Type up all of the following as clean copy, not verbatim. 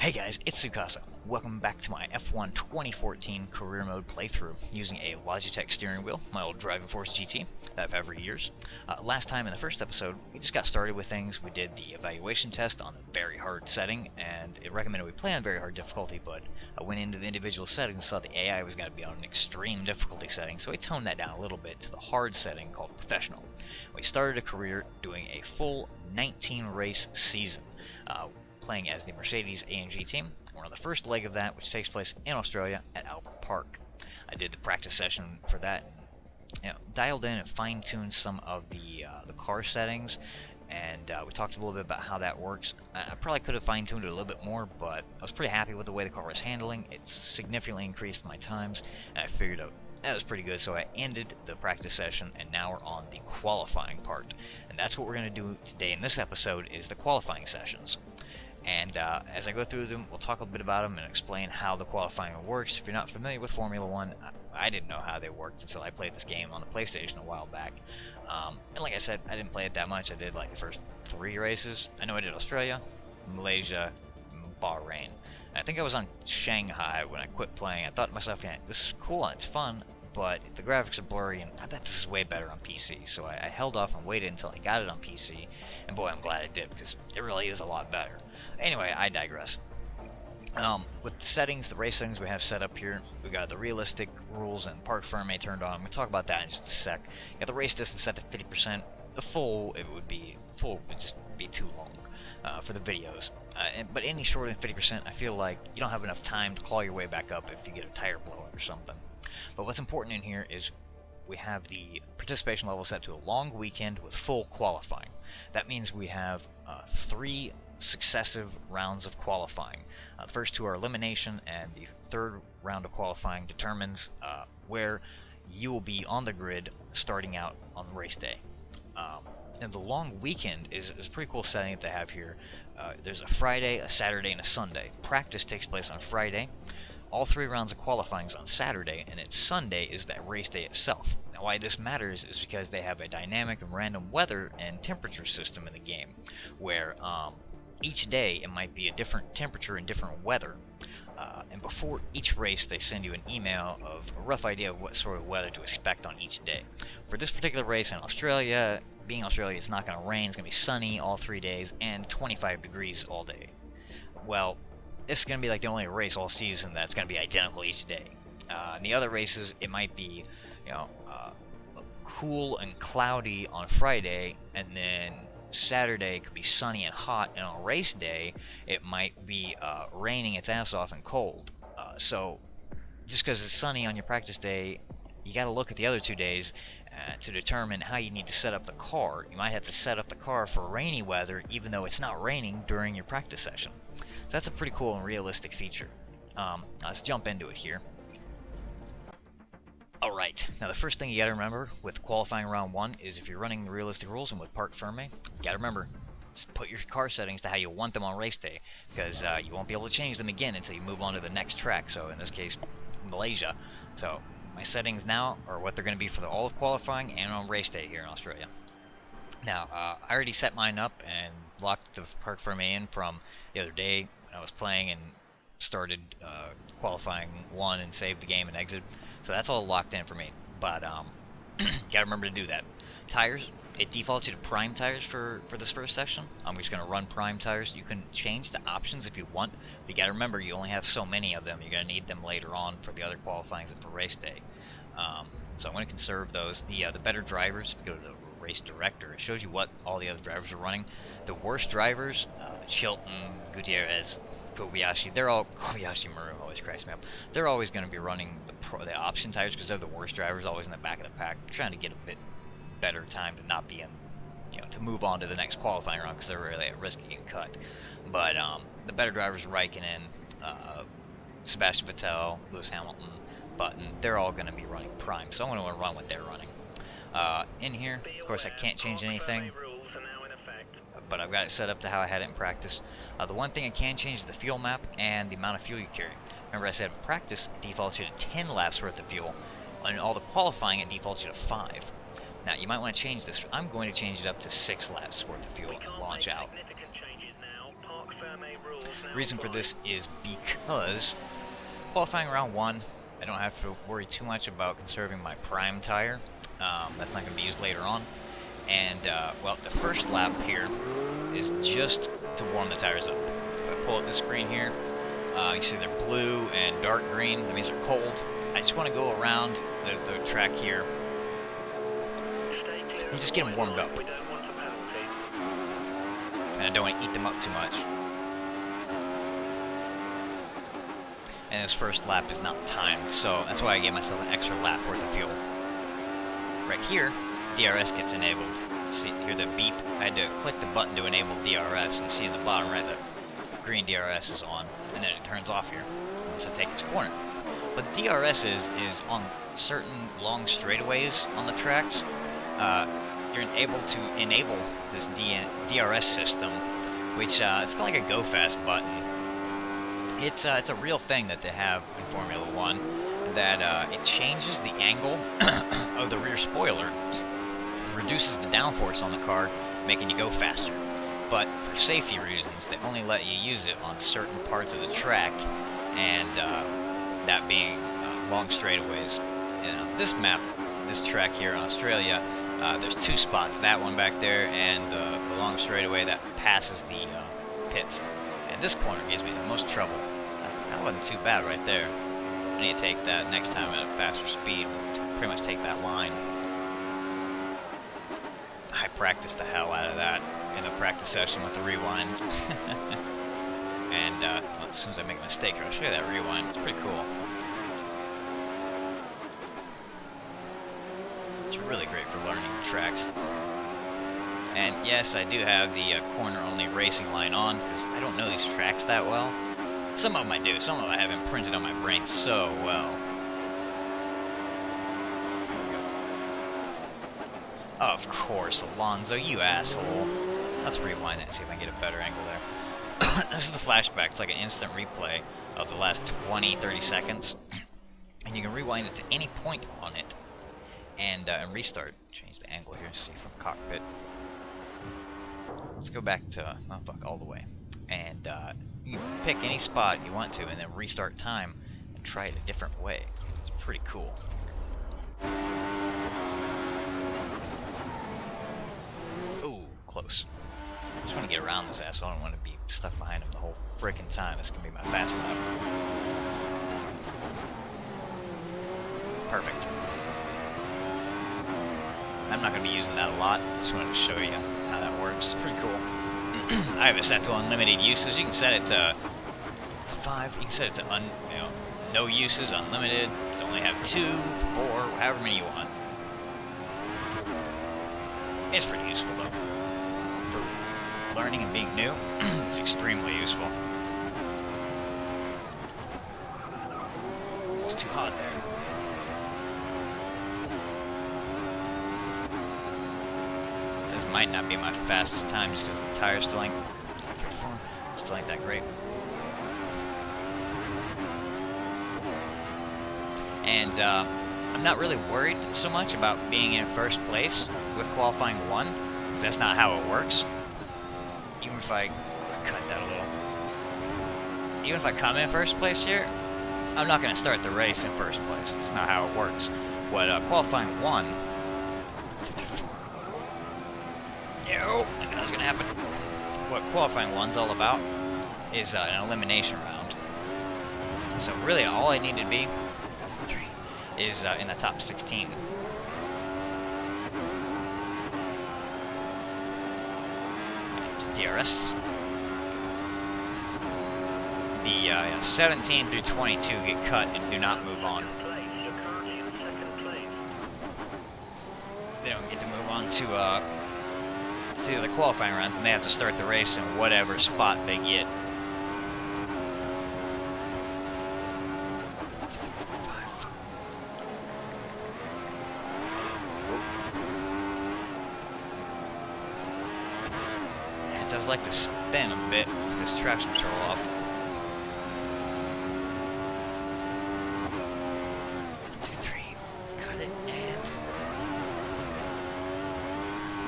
Hey guys, it's Tsukasa. Welcome back to my F1 2014 career mode playthrough using a Logitech steering wheel, my old Driving Force GT that I've had for years. Last time in the first episode, we just got started with things. We did the evaluation test on a very hard setting, and it recommended we play on very hard difficulty, but I went into the individual settings and saw the AI was going to be on an extreme difficulty setting, so I toned that down a little bit to the hard setting called Professional. We started a career doing a full 19 race season. Playing as the Mercedes AMG team. We're on the first leg of that, which takes place in Australia at Albert Park. I did the practice session for that, and, dialed in and fine-tuned some of the car settings, and we talked a little bit about how that works. I probably could have fine-tuned it a little bit more, but I was pretty happy with the way the car was handling. It significantly increased my times, and I figured out that was pretty good, so I ended the practice session, and now we're on the qualifying part. And that's what we're going to do today in this episode, is the qualifying sessions. And as I go through them, we'll talk a little bit about them and explain how the qualifying works. If you're not familiar with Formula 1, I didn't know how they worked until I played this game on the PlayStation a while back. And like I said, I didn't play it that much. I did like the first 3 races. I know I did Australia, Malaysia, Bahrain. And I think I was on Shanghai when I quit playing. I thought to myself, yeah, this is cool and it's fun, but the graphics are blurry, and I bet this is way better on PC. So I held off and waited until I got it on PC, and boy, I'm glad I did, because it really is a lot better. Anyway, I digress. With the settings, the race settings we have set up here, we got the realistic rules and park firme turned on. I'm going to talk about that in just a sec. Got the race distance set to 50%. The full would just be too long for the videos. But any shorter than 50%, I feel like you don't have enough time to claw your way back up if you get a tire blowout or something. But what's important in here is we have the participation level set to a long weekend with full qualifying. That means we have 3 successive rounds of qualifying. The first 2 are elimination, and the third round of qualifying determines where you will be on the grid starting out on race day. And the long weekend is a pretty cool setting that they have here. There's a Friday, a Saturday, and a Sunday. Practice takes place on Friday. All 3 rounds of qualifying is on Saturday, and then Sunday is that race day itself. Now, why this matters is because they have a dynamic and random weather and temperature system in the game, where each day it might be a different temperature and different weather. And before each race, they send you an email of a rough idea of what sort of weather to expect on each day. For this particular race in Australia, being Australia, it's not going to rain. It's going to be sunny all 3 days and 25 degrees all day. Well, this is going to be like the only race all season that's going to be identical each day. In the other races, it might be, cool and cloudy on Friday, and then Saturday could be sunny and hot, and on race day, it might be raining its ass off and cold. So, just because it's sunny on your practice day, you got to look at the other 2 days to determine how you need to set up the car. You might have to set up the car for rainy weather, even though it's not raining during your practice session. So that's a pretty cool and realistic feature. Let's jump into it here. Alright, now the first thing you gotta remember with qualifying round 1 is if you're running the realistic rules and with park firme, you gotta remember, just put your car settings to how you want them on race day, because you won't be able to change them again until you move on to the next track, so in this case, Malaysia. So, my settings now are what they're going to be for all of qualifying and on race day here in Australia. Now, I already set mine up and locked the park firme in from the other day when I was playing and started qualifying 1 and saved the game and exited. So that's all locked in for me. But you gotta remember to do that. Tires, it defaults you to prime tires for this first section. I'm just gonna run prime tires. You can change the options if you want, but you gotta remember you only have so many of them. You're gonna need them later on for the other qualifyings and for race day. So I'm gonna conserve those. The better drivers, if you go to the race director, it shows you what all the other drivers are running. The worst drivers, Chilton, Gutierrez, Kobayashi, Kobayashi Muru always cracks me up. They're always going to be running the option tires because they're the worst drivers, always in the back of the pack, trying to get a bit better time to not be in, to move on to the next qualifying round because they're really at risk of getting cut. But the better drivers, Raikkonen, Sebastian Vettel, Lewis Hamilton, Button, they're all going to be running prime, so I'm going to run what they're running. In here, of course, I can't change anything, but I've got it set up to how I had it in practice. The one thing I can change is the fuel map and the amount of fuel you carry. Remember I said in practice, it defaults you to 10 laps worth of fuel. On all the qualifying, it defaults you to 5. Now, you might want to change this. I'm going to change it up to 6 laps worth of fuel and launch out. Reason for this is because qualifying round 1, I don't have to worry too much about conserving my prime tire. That's not going to be used later on. And, well, the first lap here is just to warm the tires up. If I pull up the screen here, you see they're blue and dark green. That means they're cold. I just want to go around the track here and just get them warmed up. And I don't want to eat them up too much. And this first lap is not timed, so that's why I gave myself an extra lap worth of fuel. Right here, DRS gets enabled. See, hear the beep? I had to click the button to enable DRS, and you see in the bottom right the green DRS is on, and then it turns off here once I take this corner. But DRS is on certain long straightaways on the tracks. You're able to enable this DRS system, which it's kind of like a go fast button. It's a real thing that they have in Formula 1, that it changes the angle of the rear spoiler, reduces the downforce on the car, making you go faster. But for safety reasons, they only let you use it on certain parts of the track, and that being long straightaways. This map, this track here in Australia, there's 2 spots, that one back there and the long straightaway that passes the pits. And this corner gives me the most trouble. That wasn't too bad right there. I need to take that next time at a faster speed to pretty much take that line. I practiced the hell out of that in a practice session with the rewind. And as soon as I make a mistake, I'll show you that rewind. It's pretty cool. It's really great for learning tracks. And yes, I do have the corner-only racing line on, because I don't know these tracks that well. Some of them I do, some of them I have imprinted on my brain so well. Of course, Alonso, you asshole. Let's rewind it and see if I can get a better angle there. This is the flashback. It's like an instant replay of the last 20-30 seconds. And you can rewind it to any point on it. And restart. Change the angle here, see from cockpit. Let's go back to, oh fuck, all the way. And you can pick any spot you want to and then restart time and try it a different way. It's pretty cool. Ooh, close. I just want to get around this asshole. I don't want to be stuck behind him the whole frickin' time. This can be my fast lap. Perfect. I'm not going to be using that a lot. Just wanted to show you how that works. It's pretty cool. I have it set to unlimited uses. You can set it to 5. You can set it to no uses, unlimited. You only have 2, 4, however many you want. It's pretty useful though. For learning and being new, it's extremely useful. It's too hot there. Might not be my fastest time just because the tires still ain't that great. And I'm not really worried so much about being in first place with qualifying 1, because that's not how it works. Even if I cut that a little. Even if I come in first place here, I'm not going to start the race in first place. That's not how it works. What qualifying 1, 2, 3, 4. Yo, I knew that was gonna happen. What qualifying 1's all about is an elimination round. So really, all I need to be 3 is in the top 16. DRS. The 17 through 22 get cut and do not move on. They don't get to move on to the qualifying rounds, and they have to start the race in whatever spot they get. And it does like to spin a bit with this traction control off.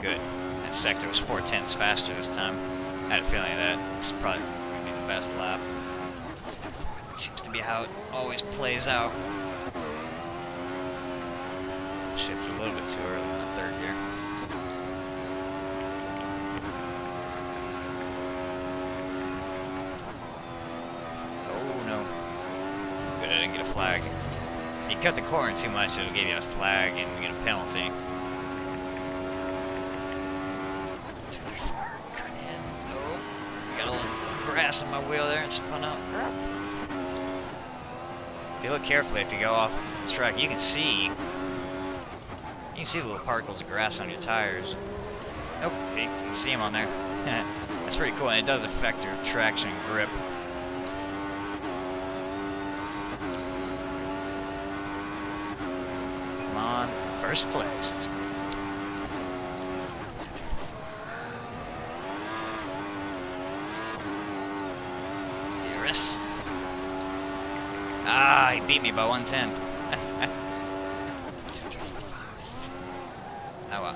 Good. That sector was 4/10 faster this time. I had a feeling that it's probably going to be the best lap. Seems to be how it always plays out. Shifted a little bit too early in the third gear. Oh no. Good, I didn't get a flag. If you cut the corner too much, it'll give you a flag and you get a penalty. 2, 3, 4. Cut in. Oh. Got a little grass on my wheel there and spun out. If you look carefully, if you go off the track, you can see the little particles of grass on your tires. Nope, you can see them on there. That's pretty cool, and it does affect your traction and grip. Come on, first place. Yes. Ah, he beat me by 1/10.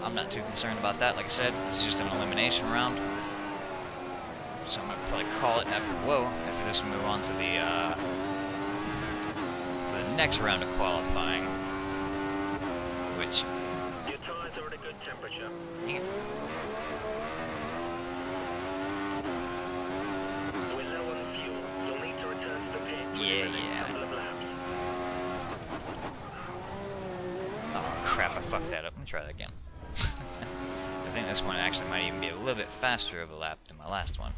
I'm not too concerned about that. Like I said, this is just an elimination round. So I'm going to probably call it after this we move on to the next round of qualifying. Which... Your tires are at a good temperature. We're low on fuel. You'll need to return to the pit. Yeah. Oh crap, I fucked that up. Let me try that again. I think this one actually might even be a little bit faster of a lap than my last one.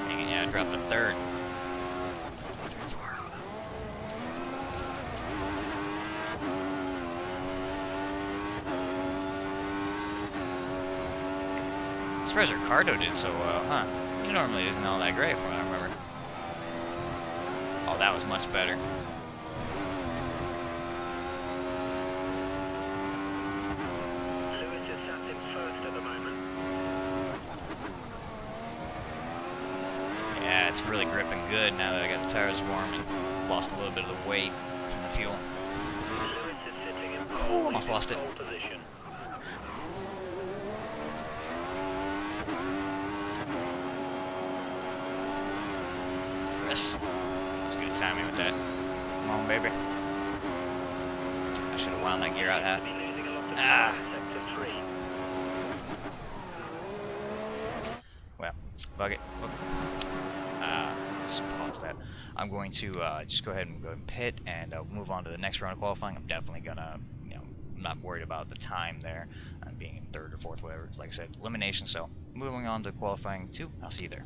Dang it, yeah, I dropped a third. 3, 4. I'm surprised Ricardo did so well, huh? He normally isn't all that great from what I remember. Oh, that was much better. Yeah, it's really gripping good now that I got the tires warm and lost a little bit of the weight from the fuel. Oh, almost lost it. Yes. It's good timing with that. Come on, baby. I should have wound that gear out half. Ah. Well, fuck it. Just pause that. I'm going to just go ahead and go and pit and move on to the next round of qualifying. I'm definitely gonna, I'm not worried about the time there, being in third or fourth, whatever. Like I said, elimination. So moving on to qualifying 2. I'll see you there.